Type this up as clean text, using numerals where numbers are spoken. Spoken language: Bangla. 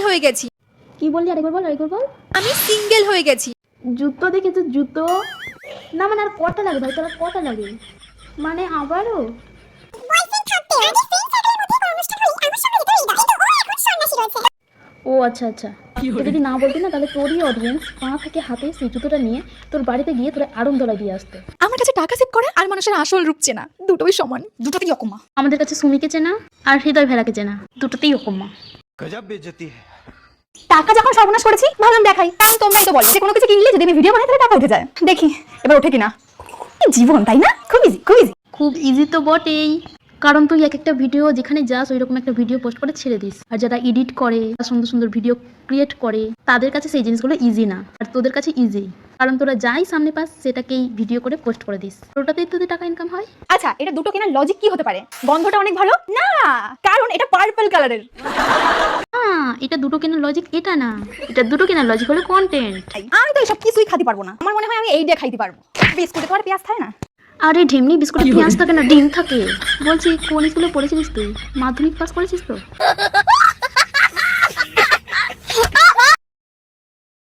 হয়ে গেছি। কি বললি? আরেকবার বল, আরেকবার বল। আমি সিঙ্গেল হয়ে গেছি। জুতো দেখেছো? জুতো না মানে আর কটা লাগে ভাই, তোরা কটা লাগে মানে আবারও? ও আচ্ছা আচ্ছা, তুই যদি না বলতি না তাহলে তোরই অডিয়েন্স পা থেকে হাতে সেই জুতোটা নিয়ে তোর বাড়িতে গিয়ে তোরা আড়ংতলায় দিয়ে আসতে। আমার কাছে টাকা সেভ করা আর মানুষের আসল রূপ চেনা দুটোই সমান, দুটোতেই অকমা। আমাদের কাছে সুমিকে চেনা আর হৃদয় ভেড়াকে চেনা, দুটোতেই অকম্মা। गजब बेइज्जती है। টাকা যখন সর্বনাশ করেছি ভাবলাম দেখাই, কারণ তোমরাই তো বলো যে কোনো কিছু কিনলে যদি আমি ভিডিও বানাই তাহলে টাকা উঠে যায়। দেখি এবার ওঠে কিনা। কি জীবন তাই না? খুব ইজি, খুব ইজি। খুব ইজি তো বটেই, কারণ তুই এক একটা ভিডিও যেখানে যাস ওই রকম একটা ভিডিও পোস্ট করে ছেড়ে দিস, আর যারা এডিট করে সুন্দর সুন্দর ভিডিও ক্রিয়েট করে তাদের কাছে সেই জিনিসগুলো ইজি না, আর তোদের কাছে ইজি, কারণ তোরা যাই সামনে পাস সেটাকেই ভিডিও করে পোস্ট করে দিস, ওটাতেই তোদের টাকা ইনকাম হয়। আচ্ছা, এটা দুটো কেনার লজিক কি হতে পারে? গন্ধটা অনেক ভালো না, কারণ এটা পার্পল কালারের। এটা দুটো কেনার লজিক এটা না, এটা দুটো কেনার লজিক হলো কন্টেন্ট। আমি তো এসব কিছুই খাইতে পারবো না, আমার মনে হয় আমি এই দিয়ে খাইতে পারবো। বিস্কুটে তো আর পেঁয়াজ খায় না। আরে ঢেমনি, বিস্কুটে পেঁয়াজ থাকে না, ডিম থাকে। বলছি কোন স্কুলে পড়েছিলিস তুই? মাধ্যমিক পাস করেছিস তো?